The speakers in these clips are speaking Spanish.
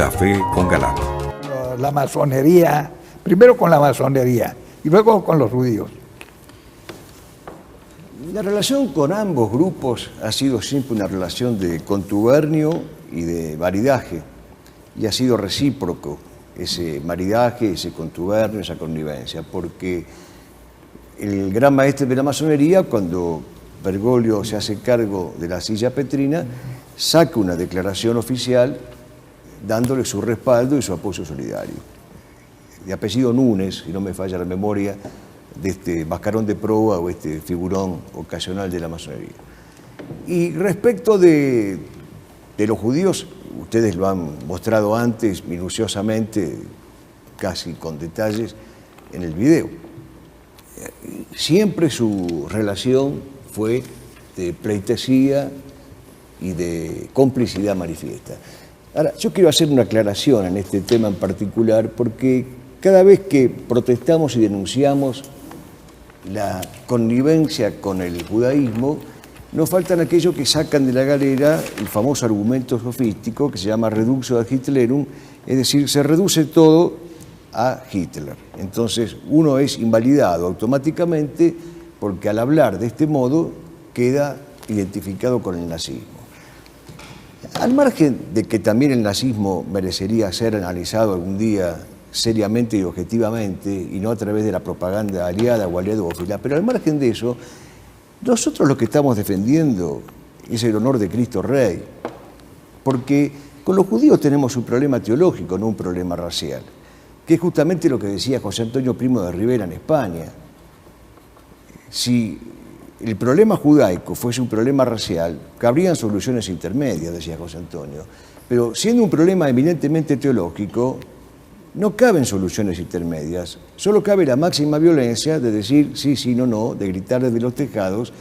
Café con Galán. La masonería, primero con la masonería y luego con los judíos. La relación con ambos grupos ha sido siempre una relación de contubernio y de maridaje, y ha sido recíproco ese maridaje, ese contubernio, esa connivencia, porque el gran maestre de la masonería, cuando Bergoglio se hace cargo de la silla petrina, saca una declaración oficial dándole su respaldo y su apoyo solidario. De apellido Núñez, si no me falla la memoria, de este mascarón de proa o este figurón ocasional de la masonería. Y respecto de los judíos, ustedes lo han mostrado antes minuciosamente, casi con detalles, en el video. Siempre su relación fue de pleitesía y de complicidad manifiesta. Ahora, yo quiero hacer una aclaración en este tema en particular, porque cada vez que protestamos y denunciamos la connivencia con el judaísmo, nos faltan aquellos que sacan de la galera el famoso argumento sofístico que se llama reductio ad Hitlerum, es decir, se reduce todo a Hitler. Entonces uno es invalidado automáticamente porque al hablar de este modo queda identificado con el nazismo. Al margen de que también el nazismo merecería ser analizado algún día seriamente y objetivamente, y no a través de la propaganda aliada o aliadófila, pero al margen de eso, nosotros lo que estamos defendiendo es el honor de Cristo Rey, porque con los judíos tenemos un problema teológico, no un problema racial, que es justamente lo que decía José Antonio Primo de Rivera en España. Si el problema judaico fuese un problema racial, cabrían soluciones intermedias, decía José Antonio, pero siendo un problema eminentemente teológico, no caben soluciones intermedias, solo cabe la máxima violencia de decir sí, sí, no, no, de gritar desde los tejados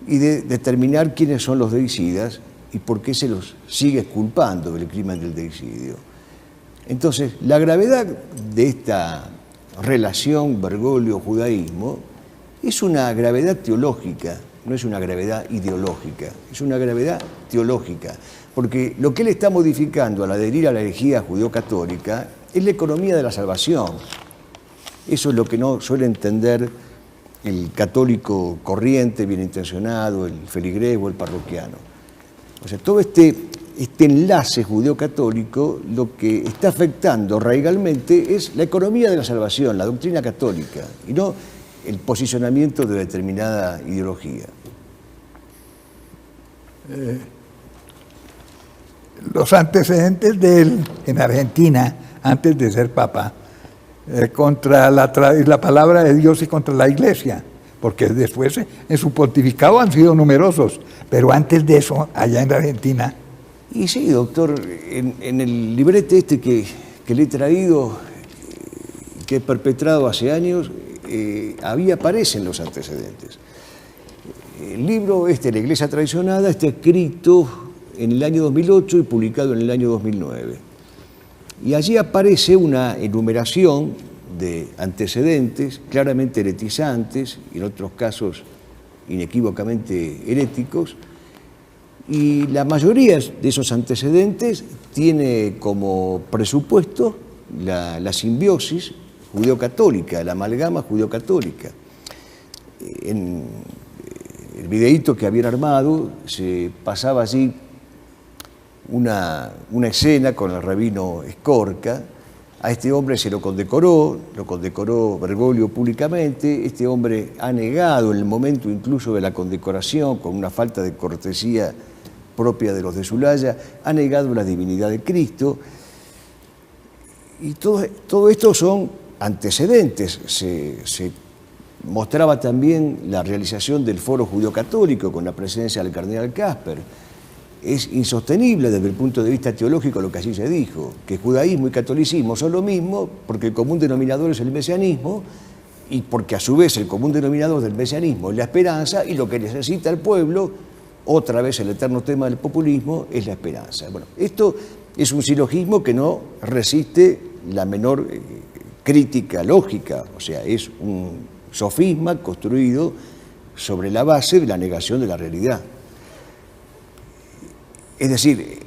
y de determinar quiénes son los deicidas y por qué se los sigue culpando del crimen del deicidio. Entonces, la gravedad de esta relación Bergoglio-judaísmo es una gravedad teológica, no es una gravedad ideológica, es una gravedad teológica, porque lo que él está modificando al adherir a la herejía judeo-católica es la economía de la salvación. Eso es lo que no suele entender el católico corriente, bien intencionado, el feligrés o el parroquiano. O sea, todo este enlace judeo-católico lo que está afectando radigalmente es la economía de la salvación, la doctrina católica, y no el posicionamiento de determinada ideología. Los antecedentes de él en Argentina, antes de ser papa, contra la palabra de Dios y contra la Iglesia, porque después en su pontificado han sido numerosos, pero antes de eso, allá en Argentina. Y sí, doctor, en el librete este que le he traído, que he perpetrado hace años, aparecen los antecedentes. El libro La Iglesia Traicionada está escrito en el año 2008 y publicado en el año 2009. Y allí aparece una enumeración de antecedentes claramente heretizantes y en otros casos inequívocamente heréticos, y la mayoría de esos antecedentes tiene como presupuesto la simbiosis judeo-católica, la amalgama judeo-católica. En el videíto que habían armado se pasaba allí una escena con el rabino Escorca. A este hombre se lo condecoró Bergoglio públicamente. Este hombre ha negado en el momento incluso de la condecoración, con una falta de cortesía propia de los de Zulaya, ha negado la divinidad de Cristo. Y todo esto son antecedentes. Se mostraba también la realización del Foro Judeo-Católico con la presencia del cardenal Casper. Es insostenible desde el punto de vista teológico lo que allí se dijo, que judaísmo y catolicismo son lo mismo porque el común denominador es el mesianismo y porque a su vez el común denominador del mesianismo es la esperanza y lo que necesita el pueblo, otra vez el eterno tema del populismo, es la esperanza. Bueno, esto es un silogismo que no resiste la menor crítica lógica, o sea, es un sofisma construido sobre la base de la negación de la realidad. Es decir,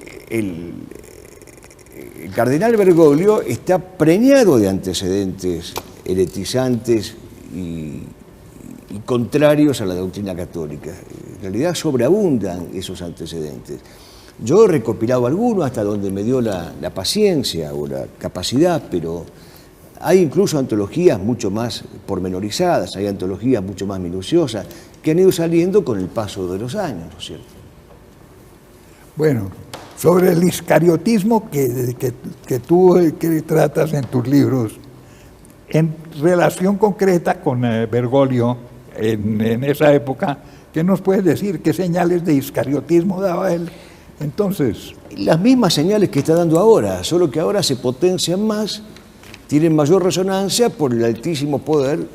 el cardenal Bergoglio está preñado de antecedentes heretizantes y contrarios a la doctrina católica. En realidad sobreabundan esos antecedentes. Yo he recopilado algunos hasta donde me dio la paciencia o la capacidad, pero hay incluso antologías mucho más pormenorizadas, hay antologías mucho más minuciosas que han ido saliendo con el paso de los años, ¿no es cierto? Bueno, sobre el iscariotismo que tú que tratas en tus libros, en relación concreta con Bergoglio en esa época, ¿qué nos puedes decir? ¿Qué señales de iscariotismo daba él entonces? Las mismas señales que está dando ahora, solo que ahora se potencian más, tienen mayor resonancia por el altísimo poder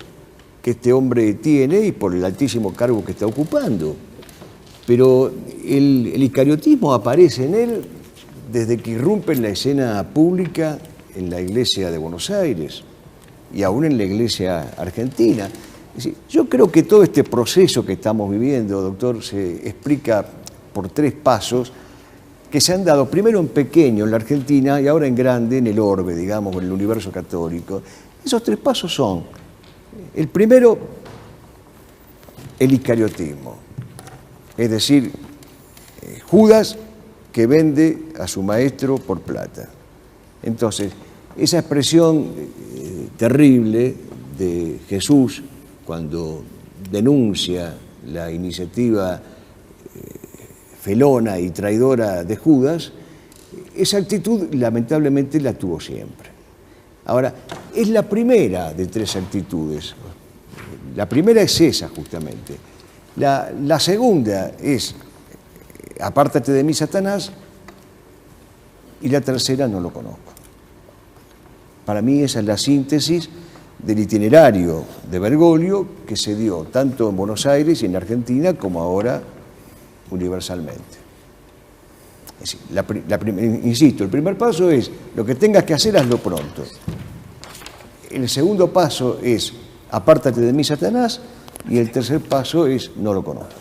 que este hombre tiene y por el altísimo cargo que está ocupando. Pero el iscariotismo aparece en él desde que irrumpe en la escena pública en la Iglesia de Buenos Aires y aún en la Iglesia argentina. Es decir, yo creo que todo este proceso que estamos viviendo, doctor, se explica por 3 pasos que se han dado primero en pequeño en la Argentina y ahora en grande en el orbe, digamos, en el universo católico. Esos 3 pasos son, el primero, el iscariotismo, es decir, Judas que vende a su maestro por plata. Entonces, esa expresión terrible de Jesús cuando denuncia la iniciativa felona y traidora de Judas, esa actitud lamentablemente la tuvo siempre. Ahora, es la primera de 3 actitudes. La primera es esa justamente. La segunda es, apártate de mí, Satanás, y la tercera no lo conozco. Para mí esa es la síntesis del itinerario de Bergoglio que se dio tanto en Buenos Aires y en Argentina como ahora universalmente. Es decir, insisto, el primer paso es lo que tengas que hacer, hazlo pronto. El segundo paso es apártate de mí, Satanás, y el tercer paso es no lo conozco.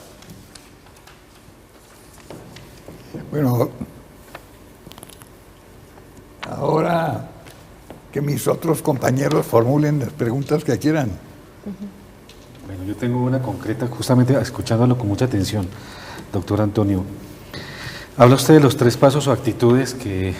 Bueno, ahora que mis otros compañeros formulen las preguntas que quieran. Bueno, yo tengo una concreta, justamente escuchándolo con mucha atención, doctor Antonio. Habla usted de los 3 pasos o actitudes que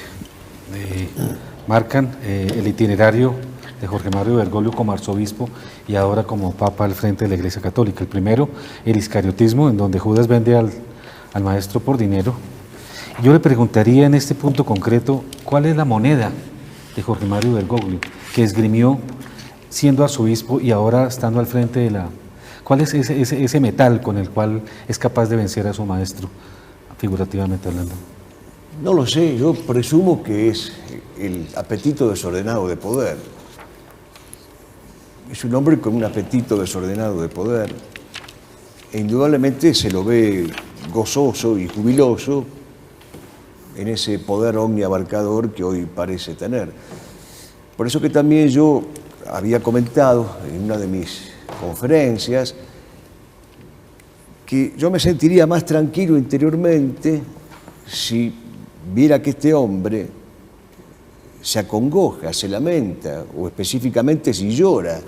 marcan el itinerario de Jorge Mario Bergoglio como arzobispo y ahora como papa al frente de la Iglesia Católica. El primero, el iscariotismo, en donde Judas vende al maestro por dinero. Yo le preguntaría en este punto concreto, ¿cuál es la moneda de Jorge Mario Bergoglio que esgrimió siendo arzobispo y ahora estando al frente de la... ¿Cuál es ese metal con el cual es capaz de vencer a su maestro, figurativamente hablando? No lo sé, yo presumo que es el apetito desordenado de poder. Es un hombre con un apetito desordenado de poder e indudablemente se lo ve gozoso y jubiloso en ese poder omniabarcador que hoy parece tener. Por eso que también yo había comentado en una de mis conferencias que yo me sentiría más tranquilo interiormente si viera que este hombre se acongoja, se lamenta, o específicamente si llora,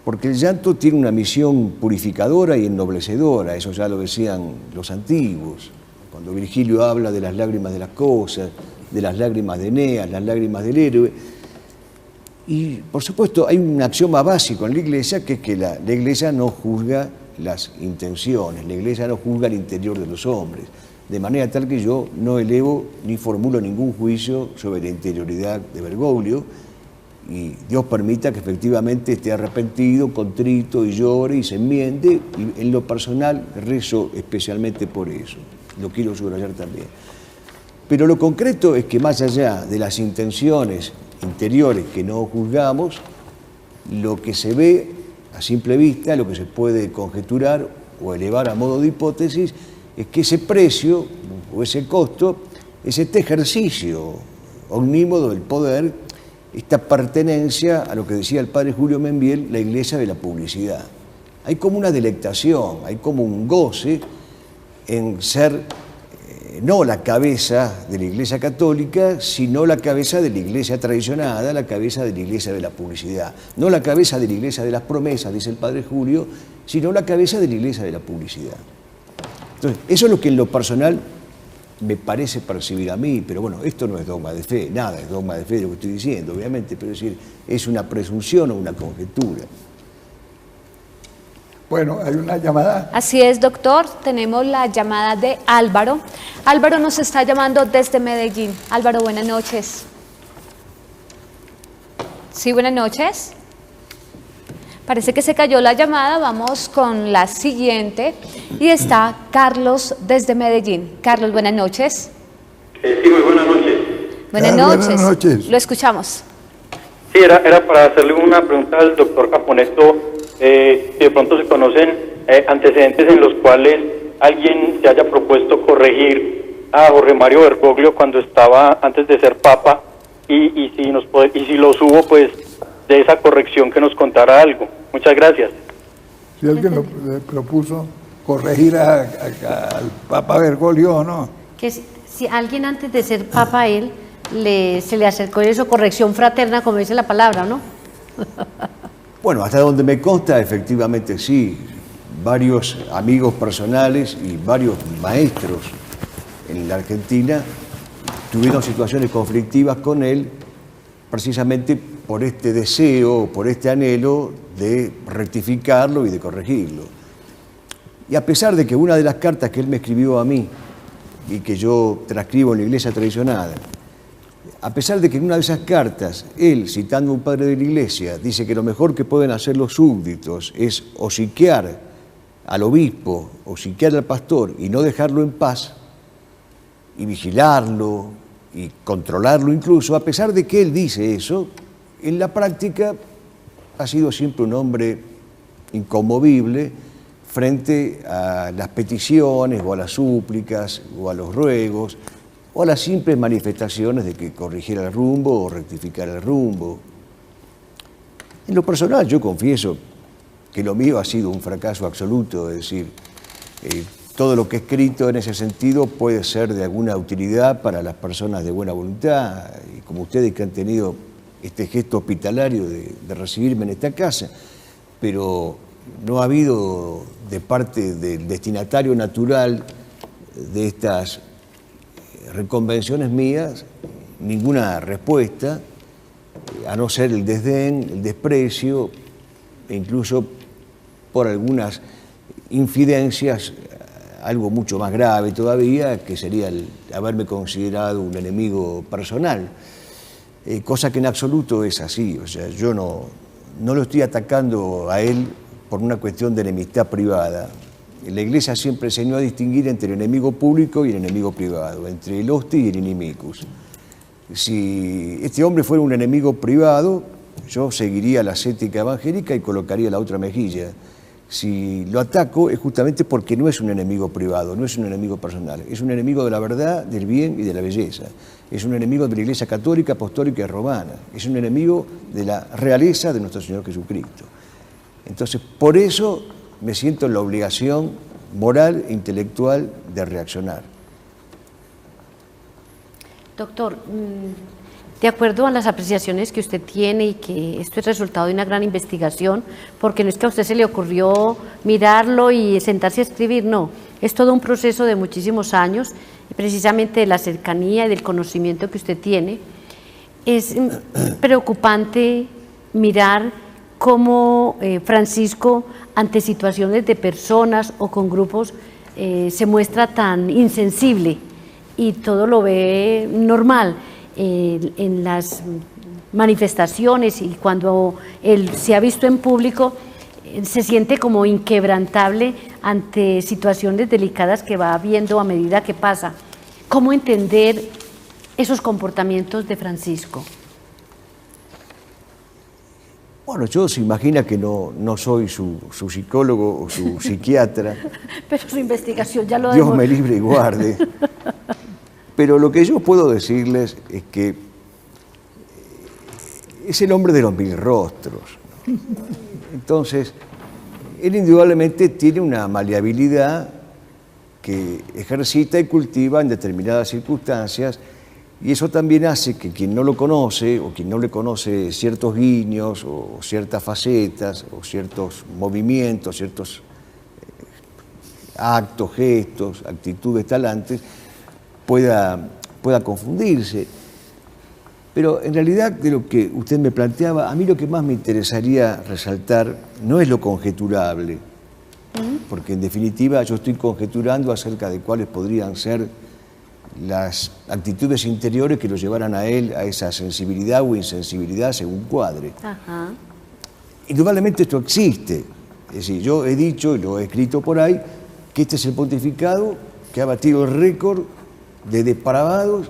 porque el llanto tiene una misión purificadora y ennoblecedora, eso ya lo decían los antiguos. Cuando Virgilio habla de las lágrimas de las cosas, de las lágrimas de Eneas, las lágrimas del héroe. Y, por supuesto, hay un axioma básico en la Iglesia, que es que la Iglesia no juzga las intenciones, la Iglesia no juzga el interior de los hombres, de manera tal que yo no elevo ni formulo ningún juicio sobre la interioridad de Bergoglio, y Dios permita que efectivamente esté arrepentido, contrito y llore y se enmiende, y en lo personal rezo especialmente por eso. Lo quiero subrayar también. Pero lo concreto es que más allá de las intenciones interiores que no juzgamos, lo que se ve a simple vista, lo que se puede conjeturar o elevar a modo de hipótesis, es que ese precio o ese costo es este ejercicio omnímodo del poder, esta pertenencia a lo que decía el padre Julio Membiel, la iglesia de la publicidad. Hay como una delectación, hay como un goce en ser no la cabeza de la Iglesia Católica, sino la cabeza de la Iglesia traicionada, la cabeza de la Iglesia de la publicidad. No la cabeza de la Iglesia de las promesas, dice el Padre Julio, sino la cabeza de la Iglesia de la publicidad. Entonces, eso es lo que en lo personal me parece percibir a mí, pero bueno, esto no es dogma de fe, nada es dogma de fe de lo que estoy diciendo, obviamente, pero es decir, es una presunción o una conjetura. Bueno, hay una llamada. Así es, doctor. Tenemos la llamada de Álvaro. Álvaro nos está llamando desde Medellín. Álvaro, buenas noches. Sí, buenas noches. Parece que se cayó la llamada. Vamos con la siguiente. Y está Carlos desde Medellín. Carlos, buenas noches. Sí, muy buenas noches. Buenas Buenas noches. noches. Lo escuchamos. Sí, era para hacerle una pregunta al doctor Caponeto. Si de pronto se conocen antecedentes en los cuales alguien se haya propuesto corregir a Jorge Mario Bergoglio cuando estaba antes de ser papa y si los hubo, pues de esa corrección que nos contara algo. Muchas gracias. Si alguien le propuso corregir al Papa Bergoglio o no. Que si alguien antes de ser papa él se le acercó eso, corrección fraterna, como dice la palabra, ¿no? Bueno, hasta donde me consta, efectivamente sí. Varios amigos personales y varios maestros en la Argentina tuvieron situaciones conflictivas con él precisamente por este deseo, por este anhelo de rectificarlo y de corregirlo. Y a pesar de que una de las cartas que él me escribió a mí y que yo transcribo en la Iglesia Traicionada, a pesar de que en una de esas cartas, él, citando a un padre de la Iglesia, dice que lo mejor que pueden hacer los súbditos es hociquear al obispo, hociquear al pastor y no dejarlo en paz, y vigilarlo, y controlarlo incluso, a pesar de que él dice eso, en la práctica ha sido siempre un hombre inconmovible frente a las peticiones o a las súplicas o a los ruegos, o a las simples manifestaciones de que corrigiera el rumbo o rectificara el rumbo. En lo personal, yo confieso que lo mío ha sido un fracaso absoluto, es decir, todo lo que he escrito en ese sentido puede ser de alguna utilidad para las personas de buena voluntad, y como ustedes que han tenido este gesto hospitalario de recibirme en esta casa, pero no ha habido de parte del destinatario natural de estas reconvenciones mías ninguna respuesta, a no ser el desdén, el desprecio e incluso por algunas infidencias, algo mucho más grave todavía, que sería el haberme considerado un enemigo personal, cosa que en absoluto es así. O sea, yo no lo estoy atacando a él por una cuestión de enemistad privada. La Iglesia siempre enseñó a distinguir entre el enemigo público y el enemigo privado, entre el hosti y el inimicus. Si este hombre fuera un enemigo privado, yo seguiría la ascética evangélica y colocaría la otra mejilla. Si lo ataco es justamente porque no es un enemigo privado, no es un enemigo personal, es un enemigo de la verdad, del bien y de la belleza. Es un enemigo de la Iglesia católica, apostólica y romana. Es un enemigo de la realeza de nuestro Señor Jesucristo. Entonces, por eso me siento en la obligación moral e intelectual de reaccionar. Doctor, de acuerdo a las apreciaciones que usted tiene y que esto es resultado de una gran investigación, porque no es que a usted se le ocurrió mirarlo y sentarse a escribir, no, es todo un proceso de muchísimos años, y precisamente de la cercanía y del conocimiento que usted tiene. Es preocupante mirar cómo Francisco, ante situaciones de personas o con grupos, se muestra tan insensible y todo lo ve normal. En las manifestaciones y cuando él se ha visto en público, se siente como inquebrantable ante situaciones delicadas que va viendo a medida que pasa. ¿Cómo entender esos comportamientos de Francisco? Bueno, yo se imagina que no soy su psicólogo o su psiquiatra. Pero su investigación ya lo Dios me libre y guarde. Pero lo que yo puedo decirles es que es el hombre de los mil rostros, ¿no? Entonces, él indudablemente tiene una maleabilidad que ejercita y cultiva en determinadas circunstancias, y eso también hace que quien no lo conoce o quien no le conoce ciertos guiños o ciertas facetas o ciertos movimientos, ciertos actos, gestos, actitudes, talantes, pueda confundirse. Pero en realidad, de lo que usted me planteaba, a mí lo que más me interesaría resaltar no es lo conjeturable, porque en definitiva yo estoy conjeturando acerca de cuáles podrían ser las actitudes interiores que lo llevaran a él a esa sensibilidad o insensibilidad según cuadre. Ajá. Indudablemente esto existe. Es decir, yo he dicho y lo he escrito por ahí que este es el pontificado que ha batido el récord de depravados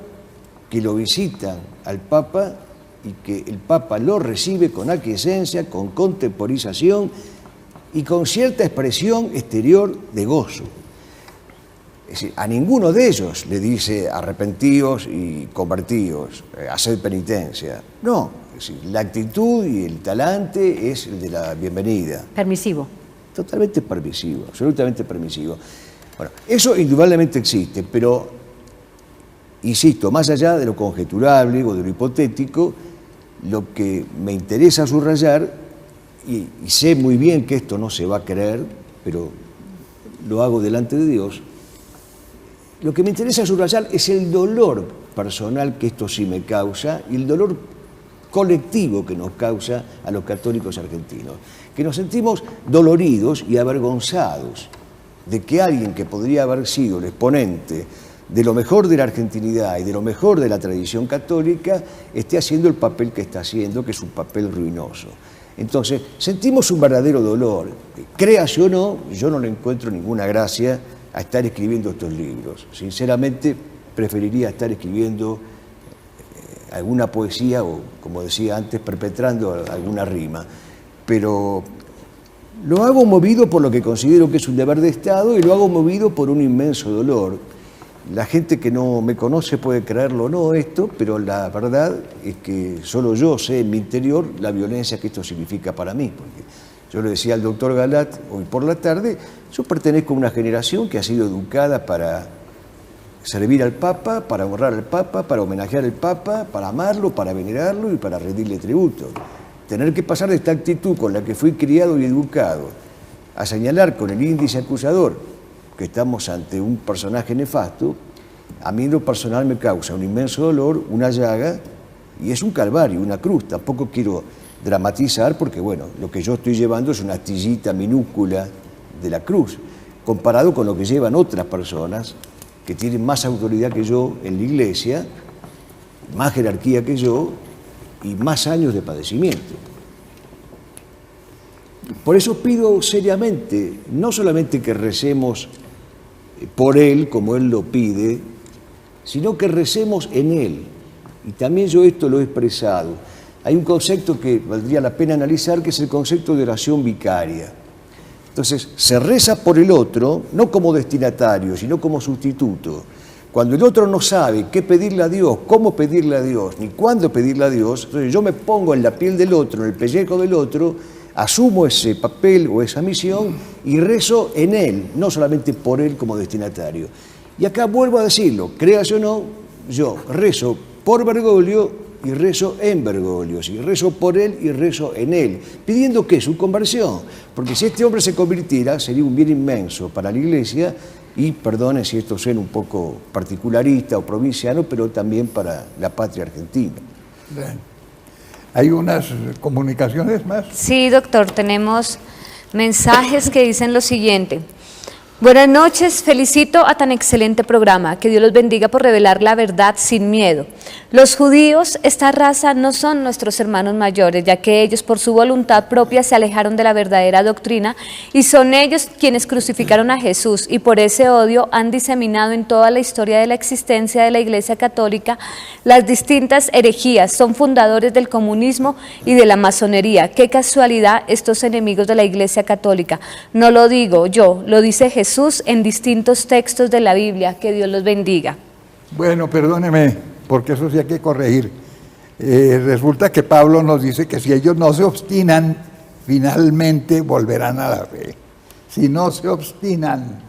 que lo visitan al Papa y que el Papa lo recibe con aquiescencia, con contemporización y con cierta expresión exterior de gozo. Es decir, a ninguno de ellos le dice arrepentíos y convertíos, haced penitencia. No, es decir, la actitud y el talante es el de la bienvenida. Permisivo. Totalmente permisivo, absolutamente permisivo. Bueno, eso indudablemente existe, pero, insisto, más allá de lo conjeturable o de lo hipotético, lo que me interesa subrayar, y sé muy bien que esto no se va a creer, pero lo hago delante de Dios, lo que me interesa subrayar es el dolor personal que esto sí me causa y el dolor colectivo que nos causa a los católicos argentinos, que nos sentimos doloridos y avergonzados de que alguien que podría haber sido el exponente de lo mejor de la argentinidad y de lo mejor de la tradición católica esté haciendo el papel que está haciendo, que es un papel ruinoso. Entonces, sentimos un verdadero dolor. Créase o no, yo no le encuentro ninguna gracia a estar escribiendo estos libros. Sinceramente, preferiría estar escribiendo alguna poesía o, como decía antes, perpetrando alguna rima. Pero lo hago movido por lo que considero que es un deber de Estado y lo hago movido por un inmenso dolor. La gente que no me conoce puede creerlo o no esto, pero la verdad es que solo yo sé en mi interior la violencia que esto significa para mí. Porque yo le decía al doctor Galat hoy por la tarde, yo pertenezco a una generación que ha sido educada para servir al Papa, para honrar al Papa, para homenajear al Papa, para amarlo, para venerarlo y para rendirle tributo. Tener que pasar de esta actitud con la que fui criado y educado a señalar con el índice acusador que estamos ante un personaje nefasto, a mí en lo personal me causa un inmenso dolor, una llaga, y es un calvario, una cruz. Tampoco quiero dramatizar porque, bueno, lo que yo estoy llevando es una astillita minúscula de la cruz, comparado con lo que llevan otras personas que tienen más autoridad que yo en la Iglesia, más jerarquía que yo y más años de padecimiento. Por eso pido seriamente, no solamente que recemos por él, como él lo pide, sino que recemos en él. Y también yo esto lo he expresado. Hay un concepto que valdría la pena analizar, que es el concepto de oración vicaria. Entonces, se reza por el otro, no como destinatario, sino como sustituto. Cuando el otro no sabe qué pedirle a Dios, cómo pedirle a Dios, ni cuándo pedirle a Dios, entonces yo me pongo en la piel del otro, en el pellejo del otro, asumo ese papel o esa misión y rezo en él, no solamente por él como destinatario. Y acá vuelvo a decirlo, créase o no, yo rezo por Bergoglio y rezo en Bergoglio, ¿sí? Rezo por él y rezo en él, pidiendo que su conversión, porque si este hombre se convirtiera sería un bien inmenso para la Iglesia y, perdone si esto suena un poco particularista o provinciano, pero también para la patria argentina. Bien. ¿Hay unas comunicaciones más? Sí, doctor, tenemos mensajes que dicen lo siguiente. Buenas noches, felicito a tan excelente programa, que Dios los bendiga por revelar la verdad sin miedo. Los judíos, esta raza, no son nuestros hermanos mayores, ya que ellos por su voluntad propia se alejaron de la verdadera doctrina y son ellos quienes crucificaron a Jesús y por ese odio han diseminado en toda la historia de la existencia de la Iglesia Católica las distintas herejías, son fundadores del comunismo y de la masonería. Qué casualidad estos enemigos de la Iglesia Católica. No lo digo yo, lo dice Jesús en distintos textos de la Biblia. Que Dios los bendiga. Bueno, perdóneme, porque eso sí hay que corregir. Resulta que Pablo nos dice que si ellos no se obstinan, finalmente volverán a la fe. Si no se obstinan,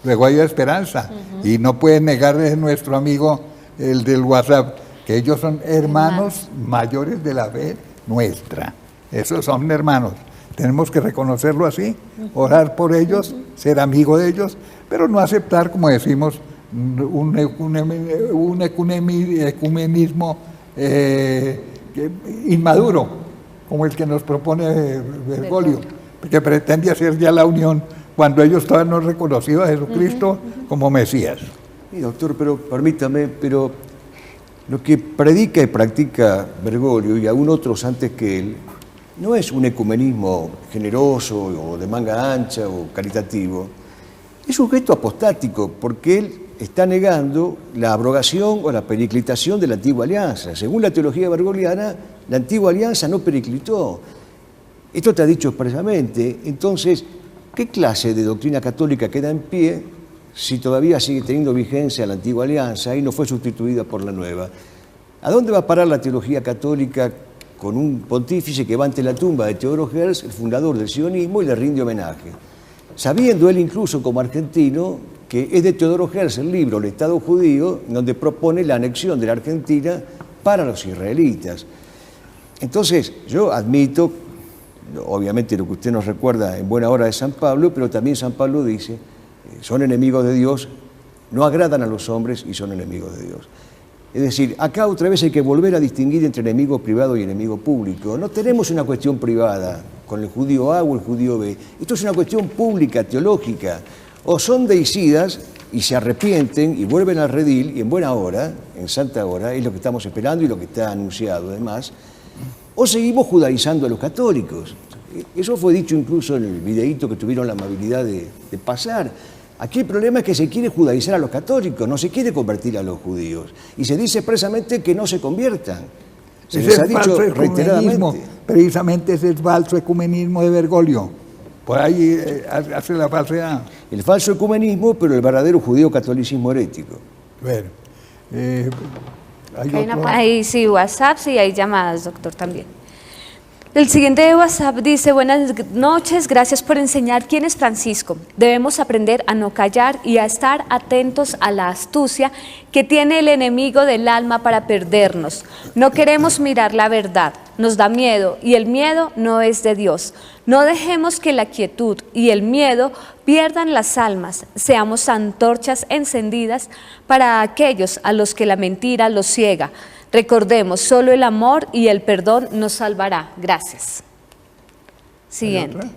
luego hay esperanza. Y no puede negar nuestro amigo, el del WhatsApp, que ellos son hermanos mayores de la fe nuestra. Esos son hermanos. Tenemos que reconocerlo así, orar por ellos, ser amigo de ellos, pero no aceptar, como decimos, un ecumenismo inmaduro, como el que nos propone Bergoglio, que pretende hacer ya la unión cuando ellos todavía no han reconocido a Jesucristo como Mesías. Sí, doctor, pero permítame, pero lo que predica y practica Bergoglio y aún otros antes que él, no es un ecumenismo generoso o de manga ancha o caritativo, es un gesto apostático, porque él está negando la abrogación o la periclitación de la antigua alianza. Según la teología bergogliana, la antigua alianza no periclitó. Esto está dicho expresamente. Entonces, ¿qué clase de doctrina católica queda en pie si todavía sigue teniendo vigencia la antigua alianza y no fue sustituida por la nueva? ¿A dónde va a parar la teología católica con un pontífice que va ante la tumba de Teodoro Herzl, el fundador del sionismo, y le rinde homenaje? Sabiendo él incluso como argentino que es de Teodoro Herzl el libro El Estado Judío, donde propone la anexión de la Argentina para los israelitas. Entonces, yo admito, obviamente lo que usted nos recuerda en buena hora de San Pablo, pero también San Pablo dice, son enemigos de Dios, no agradan a los hombres y son enemigos de Dios. Es decir, acá otra vez hay que volver a distinguir entre enemigo privado y enemigo público. No tenemos una cuestión privada con el judío A o el judío B. Esto es una cuestión pública, teológica. O son deicidas y se arrepienten y vuelven al redil, y en buena hora, en santa hora, es lo que estamos esperando y lo que está anunciado además, o seguimos judaizando a los católicos. Eso fue dicho incluso en el videíto que tuvieron la amabilidad de pasar. Aquí el problema es que se quiere judaizar a los católicos, no se quiere convertir a los judíos. Y se dice expresamente que no se conviertan. Se les ha dicho reiteradamente. Precisamente ese es el falso ecumenismo de Bergoglio. Por ahí hace la falsedad. El falso ecumenismo, pero el verdadero judío-catolicismo herético. Bueno, Ahí sí, WhatsApp, sí, hay llamadas, doctor, también. El siguiente de WhatsApp dice, buenas noches, gracias por enseñar quién es Francisco. Debemos aprender a no callar y a estar atentos a la astucia que tiene el enemigo del alma para perdernos. No queremos mirar la verdad, nos da miedo y el miedo no es de Dios. No dejemos que la quietud y el miedo pierdan las almas, seamos antorchas encendidas para aquellos a los que la mentira los ciega. Recordemos, solo el amor y el perdón nos salvará. Gracias. Siguiente.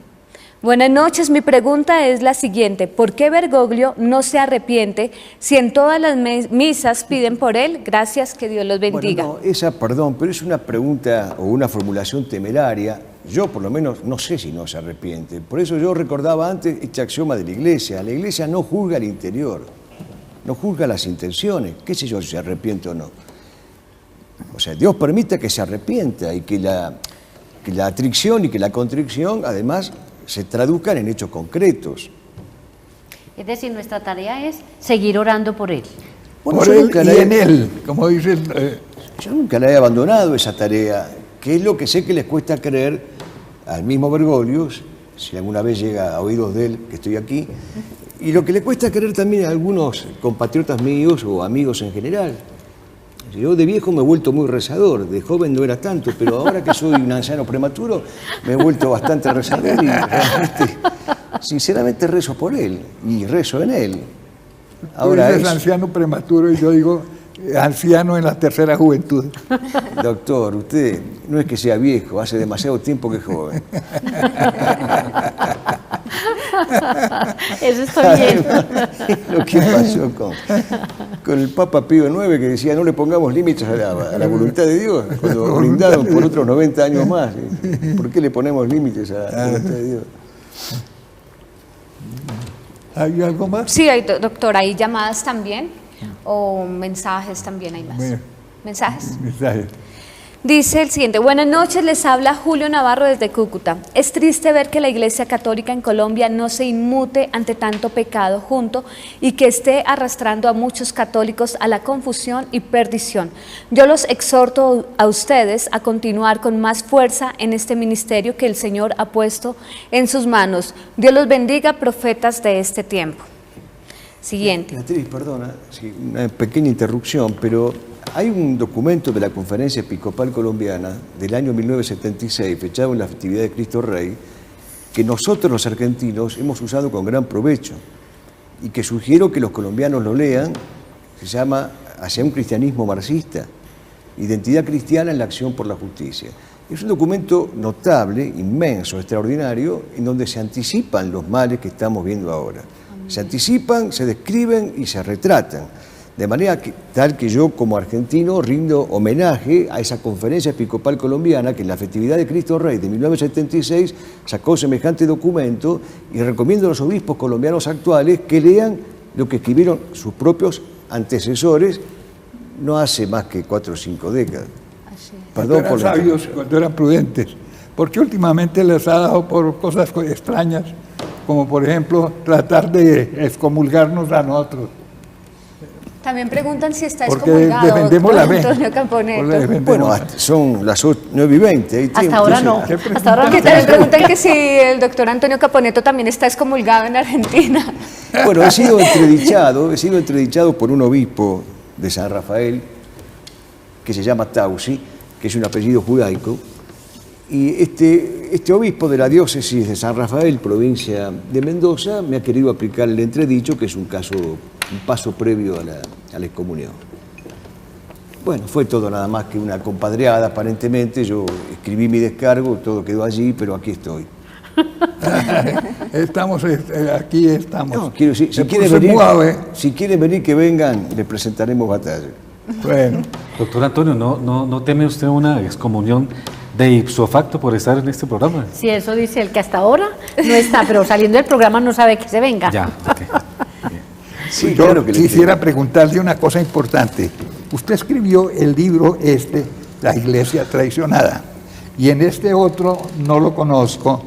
Buenas noches, mi pregunta es la siguiente. ¿Por qué Bergoglio no se arrepiente si en todas las misas piden por él? Gracias, que Dios los bendiga. Bueno, no, pero es una pregunta o una formulación temeraria. Yo, por lo menos, no sé si no se arrepiente. Por eso yo recordaba antes este axioma de la Iglesia. La Iglesia no juzga el interior, no juzga las intenciones. ¿Qué sé yo si se arrepiente o no? O sea, Dios permite que se arrepienta y que la atricción y que la contrición, además, se traduzcan en hechos concretos. Es decir, nuestra tarea es seguir orando por él. Bueno, por él y en él, como dice yo nunca la he abandonado esa tarea, que es lo que sé que les cuesta creer al mismo Bergoglio, si alguna vez llega a oídos de él, que estoy aquí, y lo que le cuesta creer también a algunos compatriotas míos o amigos en general. Yo de viejo me he vuelto muy rezador, de joven no era tanto, pero ahora que soy un anciano prematuro me he vuelto bastante rezador y realmente, sinceramente rezo por él y rezo en él. Ahora es anciano prematuro y yo digo anciano en la tercera juventud. Doctor, usted no es que sea viejo, hace demasiado tiempo que es joven. Eso estoy bien. Lo que pasó con el Papa Pío IX, que decía no le pongamos límites a la voluntad de Dios, cuando brindaron por otros 90 años más. ¿Por qué le ponemos límites a la voluntad de Dios? ¿Hay algo más? Sí, hay, doctor, hay llamadas también o mensajes también hay más. Bueno. ¿Mensajes? Mensajes. Dice el siguiente, buenas noches, les habla Julio Navarro desde Cúcuta. Es triste ver que la Iglesia Católica en Colombia no se inmute ante tanto pecado junto y que esté arrastrando a muchos católicos a la confusión y perdición. Yo los exhorto a ustedes a continuar con más fuerza en este ministerio que el Señor ha puesto en sus manos. Dios los bendiga, profetas de este tiempo. Siguiente. Beatriz, perdona, sí, una pequeña interrupción, pero hay un documento de la Conferencia Episcopal Colombiana del año 1976, fechado en la festividad de Cristo Rey, que nosotros los argentinos hemos usado con gran provecho y que sugiero que los colombianos lo lean. Se llama Hacia un cristianismo marxista, identidad cristiana en la acción por la justicia. Es un documento notable, inmenso, extraordinario, en donde se anticipan los males que estamos viendo ahora. Se anticipan, se describen y se retratan. De manera tal que yo, como argentino, rindo homenaje a esa Conferencia Episcopal Colombiana que en la festividad de Cristo Rey de 1976 sacó semejante documento, y recomiendo a los obispos colombianos actuales que lean lo que escribieron sus propios antecesores no hace más que 4 o 5 décadas. Cuando Perdón eran por la sabios, cuando eran prudentes. Porque últimamente les ha dado por cosas extrañas, como por ejemplo tratar de excomulgarnos a nosotros. También preguntan si está Porque excomulgado, defendemos la doctor fe. Antonio Caponeto. Porque defendemos- Bueno, son las 9:20. hay tiempo. Hasta ahora no. ¿Qué Hasta ahora no. Que también preguntan que si el doctor Antonio Caponeto también está excomulgado en Argentina. Bueno, he sido entredichado por un obispo de San Rafael, que se llama Tausi, que es un apellido judaico, y este obispo de la diócesis de San Rafael, provincia de Mendoza, me ha querido aplicar el entredicho, que es un paso previo a la excomunión. Bueno, fue todo nada más que una compadreada, aparentemente. Yo escribí mi descargo, todo quedó allí, pero aquí estoy. Estamos, aquí estamos. No, quiero decir, Se puso muave. si quieren venir, que vengan, les presentaremos batalla. Bueno, Doctor Antonio, ¿no teme usted una excomunión de ipso facto por estar en este programa? Sí, eso dice el que hasta ahora no está, pero saliendo del programa no sabe que se venga. Ya, ok. Sí, yo claro que le quisiera preguntarle una cosa importante. Usted escribió el libro La Iglesia Traicionada, y en este otro, no lo conozco,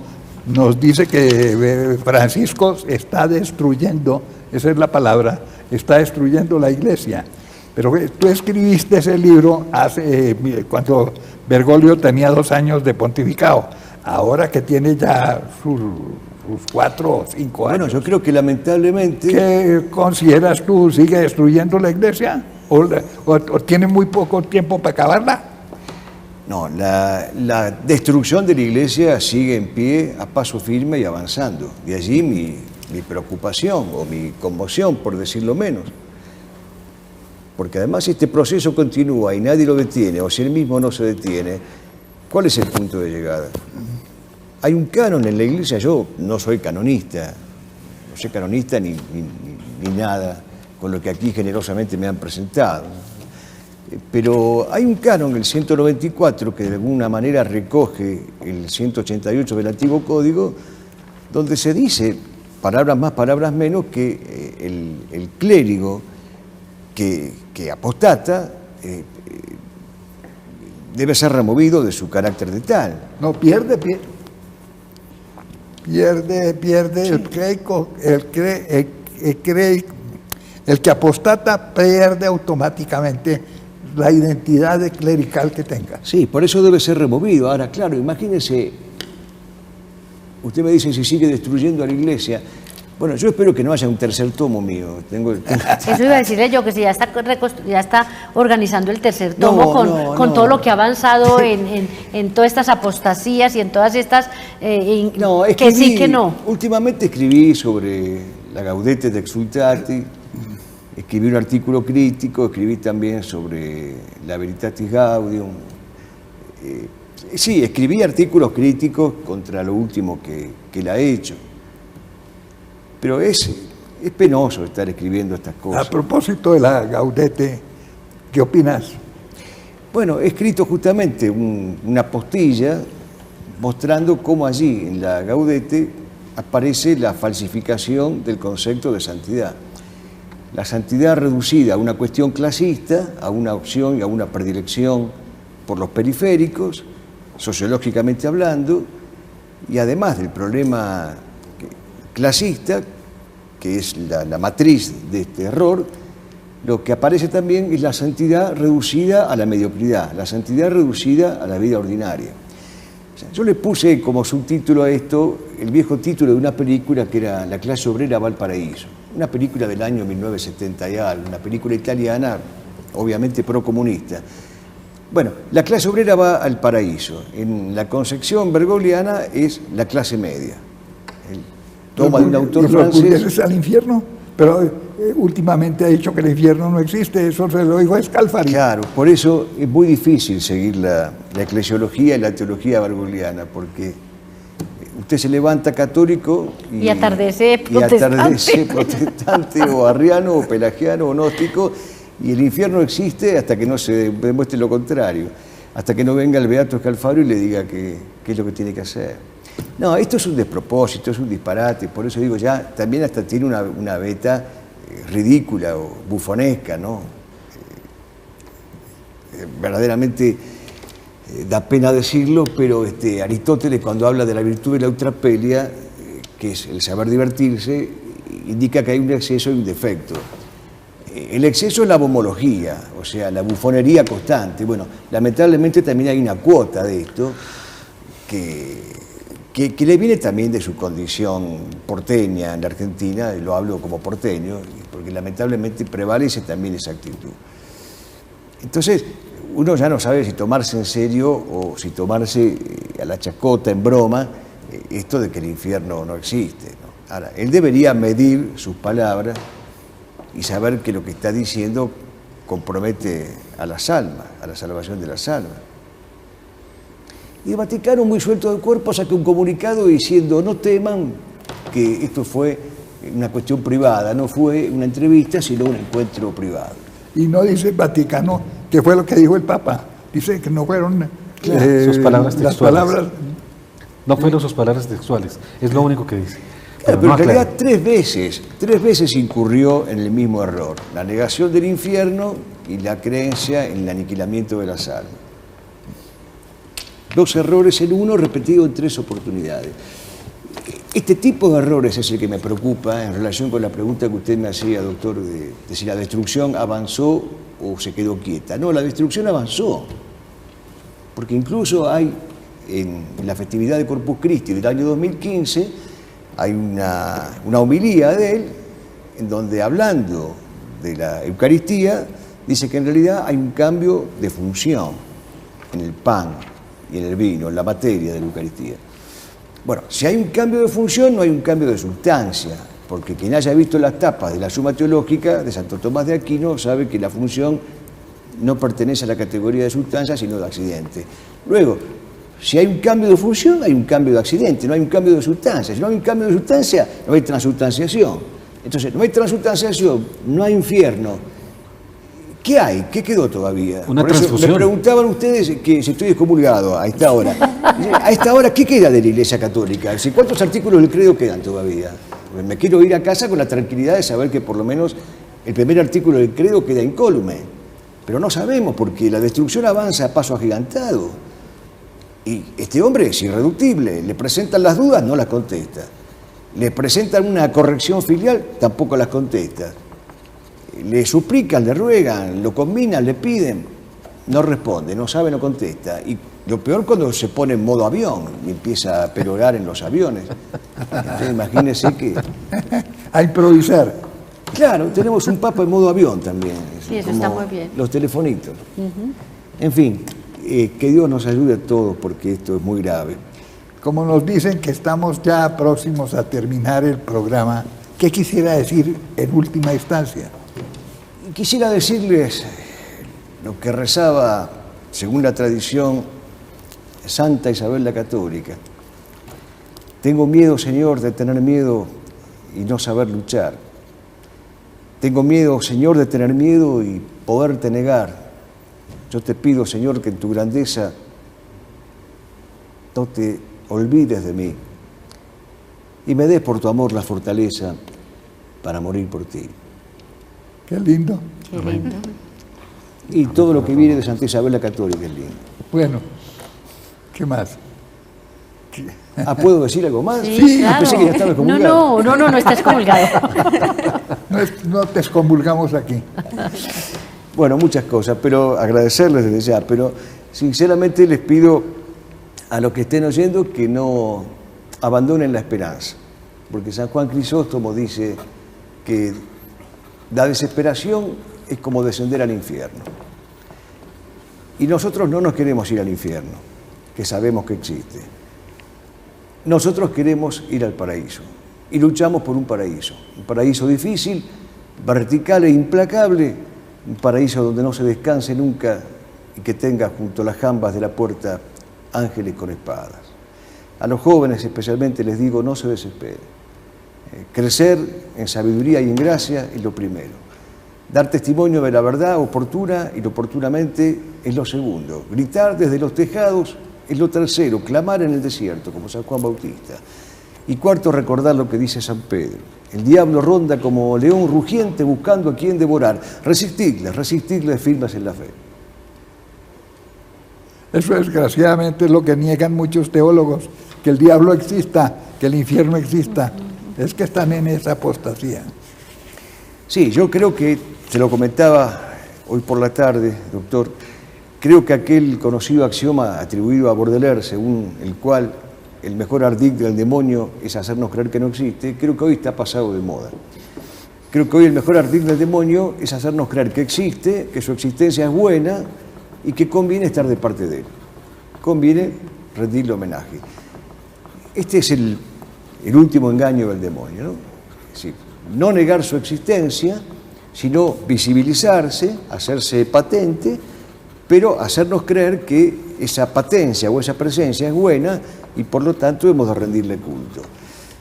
nos dice que Francisco está destruyendo, esa es la palabra, está destruyendo la Iglesia. Pero tú escribiste ese libro cuando Bergoglio tenía 2 años de pontificado, ahora que tiene ya sus 4 o 5 años. Bueno, yo creo que lamentablemente... ¿Qué consideras tú? ¿Sigue destruyendo la Iglesia? ¿O tiene muy poco tiempo para acabarla? No, la destrucción de la Iglesia sigue en pie, a paso firme y avanzando. De allí mi preocupación o mi conmoción, por decirlo menos. Porque además, si este proceso continúa y nadie lo detiene, o si él mismo no se detiene, ¿cuál es el punto de llegada? Hay un canon en la Iglesia. Yo no soy canonista, no soy canonista ni nada con lo que aquí generosamente me han presentado. Pero hay un canon, el 194, que de alguna manera recoge el 188 del Antiguo Código, donde se dice, palabras más, palabras menos, que el clérigo que apostata debe ser removido de su carácter de tal. No, pierde el que apostata pierde automáticamente la identidad de clerical que tenga. Sí, por eso debe ser removido. Ahora, claro, imagínense, usted me dice si sigue destruyendo a la Iglesia. Bueno, yo espero que no haya un tercer tomo mío. Eso iba a decirle yo, que si ya está organizando el tercer No, tomo con no. todo lo que ha avanzado en todas estas apostasías y en todas estas... No, que escribí, sí, que no. Últimamente escribí sobre la Gaudete et Exsultate, escribí un artículo crítico, escribí también sobre la Veritatis Gaudium. Sí, escribí artículos críticos contra lo último que la he hecho. Pero es penoso estar escribiendo estas cosas. A propósito de la Gaudete, ¿qué opinas? Bueno, he escrito justamente una postilla mostrando cómo allí, en la Gaudete, aparece la falsificación del concepto de santidad. La santidad reducida a una cuestión clasista, a una opción y a una predilección por los periféricos, sociológicamente hablando, y además del problema clasista, que es la matriz de este error, lo que aparece también es la santidad reducida a la mediocridad, la santidad reducida a la vida ordinaria. O sea, yo le puse como subtítulo a esto el viejo título de una película que era La clase obrera va al paraíso. una película del año 1970 y algo, una película italiana, obviamente procomunista. Bueno, la clase obrera va al paraíso. En la concepción bergogliana es la clase media. El toma de un autor ¿Y los francés. burgueses al infierno? Pero últimamente ha dicho que el infierno no existe, eso se lo dijo Scalfari. Claro, por eso es muy difícil seguir la eclesiología y la teología bergogliana, porque usted se levanta católico Y atardece protestante. protestante o arriano o pelagiano o gnóstico, y el infierno existe hasta que no se demuestre lo contrario, hasta que no venga el beato Scalfari y le diga qué es lo que tiene que hacer. No, esto es un despropósito, es un disparate, por eso digo, ya también hasta tiene una beta ridícula o bufonesca, ¿no? Verdaderamente da pena decirlo, pero Aristóteles, cuando habla de la virtud de la eutrapelia, que es el saber divertirse, indica que hay un exceso y un defecto. El exceso es la bomología, o sea, la bufonería constante. Bueno, lamentablemente también hay una cuota de esto que le viene también de su condición porteña en la Argentina, y lo hablo como porteño, porque lamentablemente prevalece también esa actitud. Entonces, uno ya no sabe si tomarse en serio o si tomarse a la chacota, en broma, esto de que el infierno no existe, ¿no? Ahora, él debería medir sus palabras y saber que lo que está diciendo compromete a las almas, a la salvación de las almas. Y el Vaticano, muy suelto de cuerpo, saca un comunicado diciendo: no teman, que esto fue una cuestión privada, no fue una entrevista, sino un encuentro privado. Y no dice Vaticano que fue lo que dijo el Papa. Dice que no fueron sus palabras las textuales. palabras. No fueron sus palabras textuales, es lo único que dice. Pero no en realidad aclara. tres veces incurrió en el mismo error: la negación del infierno y la creencia en el aniquilamiento de las almas. Dos errores en uno, repetido en tres oportunidades. Este tipo de errores es el que me preocupa en relación con la pregunta que usted me hacía, doctor, de si la destrucción avanzó o se quedó quieta. No, la destrucción avanzó, porque incluso hay en la festividad de Corpus Christi del año 2015, hay una homilía de él, en donde, hablando de la Eucaristía, dice que en realidad hay un cambio de función en el pan y en el vino, en la materia de la Eucaristía. Bueno, si hay un cambio de función, no hay un cambio de sustancia, porque quien haya visto las tapas de la Suma Teológica de Santo Tomás de Aquino sabe que la función no pertenece a la categoría de sustancia, sino de accidente. Luego, si hay un cambio de función, hay un cambio de accidente, no hay un cambio de sustancia. Si no hay un cambio de sustancia, no hay transustanciación. Entonces, no hay transustanciación, no hay infierno. ¿Qué hay? ¿Qué quedó todavía? Una Por eso transfusión. me preguntaban ustedes que si estoy excomulgado a esta hora. A esta hora, ¿qué queda de la Iglesia Católica? ¿Cuántos artículos del credo quedan todavía? Porque me quiero ir a casa con la tranquilidad de saber que por lo menos el primer artículo del credo queda incólume. Pero no sabemos, porque la destrucción avanza a paso agigantado. Y este hombre es irreductible. Le presentan las dudas, no las contesta. Le presentan una corrección filial, tampoco las contesta. Le suplican, le ruegan, lo combinan, le piden, no responde, no sabe, no contesta. Y lo peor cuando se pone en modo avión y empieza a perorar en los aviones. Entonces imagínense que... A improvisar. Claro, tenemos un papa en modo avión también. Sí, eso como está muy bien. Los telefonitos. En fin, que Dios nos ayude a todos, porque esto es muy grave. Como nos dicen que estamos ya próximos a terminar el programa, ¿qué quisiera decir en última instancia? Quisiera decirles lo que rezaba, según la tradición, Santa Isabel la Católica. Tengo miedo, Señor, de tener miedo y no saber luchar. Tengo miedo, Señor, de tener miedo y poderte negar. Yo te pido, Señor, que en tu grandeza no te olvides de mí y me des por tu amor la fortaleza para morir por ti. Qué lindo. Qué lindo. Y todo lo que viene de Santa Isabel la Católica es lindo. Bueno, ¿qué más? ¿Puedo decir algo más? Sí, claro. Pensé que ya estaba excomulgado. No está excomulgado. No te excomulgamos aquí. Bueno, muchas cosas, pero agradecerles desde ya, pero sinceramente les pido a los que estén oyendo que no abandonen la esperanza, porque San Juan Crisóstomo dice: que la desesperación es como descender al infierno. Y nosotros no nos queremos ir al infierno, que sabemos que existe. Nosotros queremos ir al paraíso y luchamos por un paraíso difícil, vertical e implacable, un paraíso donde no se descanse nunca y que tenga junto a las jambas de la puerta ángeles con espadas. A los jóvenes especialmente les digo, no se desesperen. Crecer en sabiduría y en gracia es lo primero. Dar testimonio de la verdad oportuna y oportunamente es lo segundo. Gritar desde los tejados es lo tercero. Clamar en el desierto, como San Juan Bautista. Y cuarto, recordar lo que dice San Pedro. El diablo ronda como león rugiente buscando a quien devorar. Resistidles firmes en la fe. Eso desgraciadamente es lo que niegan muchos teólogos, que el diablo exista, que el infierno exista. Es que están en esa apostasía. Sí, yo creo que, se lo comentaba hoy por la tarde, doctor, creo que aquel conocido axioma atribuido a Baudelaire, según el cual el mejor ardid del demonio es hacernos creer que no existe, creo que hoy está pasado de moda. Creo que hoy el mejor ardid del demonio es hacernos creer que existe, que su existencia es buena y que conviene estar de parte de él. Conviene rendirle homenaje. Este es el último engaño del demonio, ¿no? Es decir, no negar su existencia, sino visibilizarse, hacerse patente, pero hacernos creer que esa patencia o esa presencia es buena y por lo tanto hemos de rendirle culto.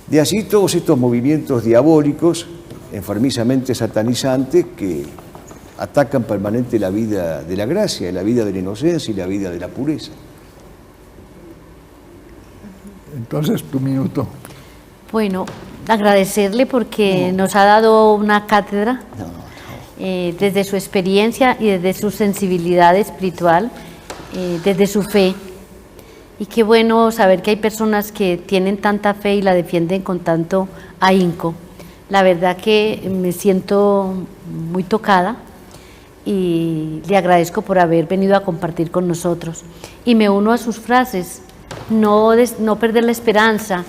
De allí todos estos movimientos diabólicos, enfermizamente satanizantes, que atacan permanente la vida de la gracia, la vida de la inocencia y la vida de la pureza. Entonces, tu minuto. Bueno, agradecerle porque nos ha dado una cátedra desde su experiencia y desde su sensibilidad espiritual, desde su fe. Y qué bueno saber que hay personas que tienen tanta fe y la defienden con tanto ahínco. La verdad que me siento muy tocada y le agradezco por haber venido a compartir con nosotros. Y me uno a sus frases, no perder la esperanza.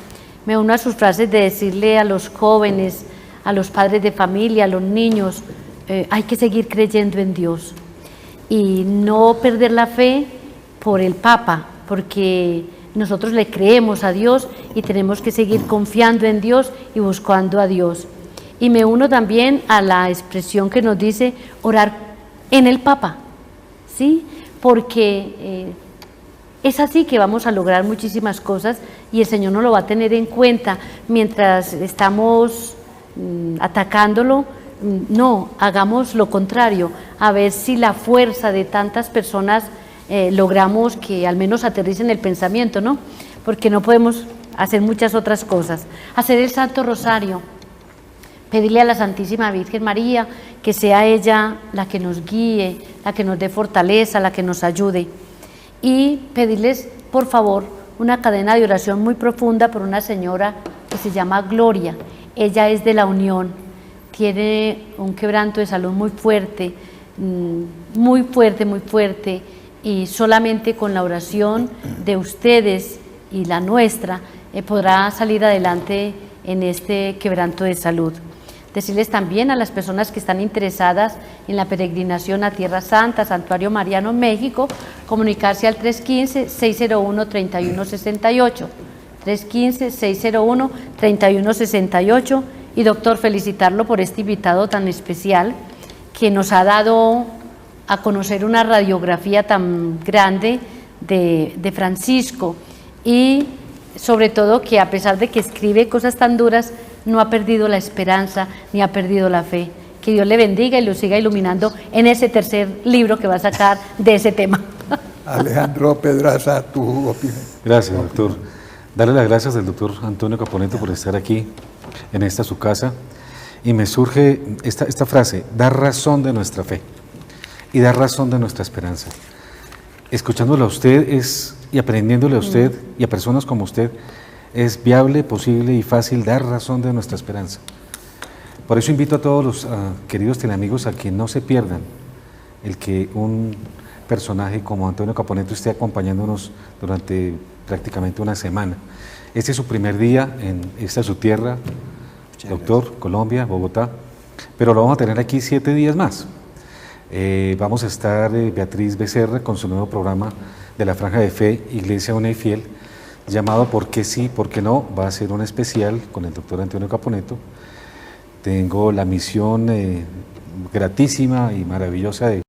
Me uno a sus frases de decirle a los jóvenes, a los padres de familia, a los niños, hay que seguir creyendo en Dios y no perder la fe por el Papa, porque nosotros le creemos a Dios y tenemos que seguir confiando en Dios y buscando a Dios. Y me uno también a la expresión que nos dice orar en el Papa, ¿sí? Porque es así que vamos a lograr muchísimas cosas y el Señor nos lo va a tener en cuenta mientras estamos atacándolo. No, hagamos lo contrario, a ver si la fuerza de tantas personas logramos que al menos aterricen el pensamiento, ¿no? Porque no podemos hacer muchas otras cosas. Hacer el Santo Rosario, pedirle a la Santísima Virgen María que sea ella la que nos guíe, la que nos dé fortaleza, la que nos ayude. Y pedirles, por favor, una cadena de oración muy profunda por una señora que se llama Gloria. Ella es de La Unión, tiene un quebranto de salud muy fuerte, muy fuerte, y solamente con la oración de ustedes y la nuestra podrá salir adelante en este quebranto de salud. Decirles también a las personas que están interesadas en la peregrinación a Tierra Santa, Santuario Mariano, México, comunicarse al 315-601-3168, 315-601-3168, y doctor, felicitarlo por este invitado tan especial que nos ha dado a conocer una radiografía tan grande de Francisco, y sobre todo que a pesar de que escribe cosas tan duras, no ha perdido la esperanza ni ha perdido la fe. Que Dios le bendiga y lo siga iluminando en ese tercer libro que va a sacar de ese tema. Alejandro Pedraza, tu opinión. Gracias, doctor. Darle las gracias al doctor Antonio Caponetto por estar aquí, en esta su casa. Y me surge esta frase: dar razón de nuestra fe y dar razón de nuestra esperanza. Escuchándolo a usted y aprendiéndole a usted y a personas como usted, es viable, posible y fácil dar razón de nuestra esperanza. Por eso invito a todos los queridos teleamigos a que no se pierdan el que un personaje como Antonio Caponetto esté acompañándonos durante prácticamente una semana. Este es su primer día, esta es su tierra, doctor, Colombia, Bogotá, pero lo vamos a tener aquí 7 días más. Vamos a estar Beatriz Becerra con su nuevo programa de la Franja de Fe, Iglesia Una y Fiel, llamado ¿Por qué sí, por qué no? Va a ser un especial con el doctor Antonio Caponeto. Tengo la misión gratísima y maravillosa de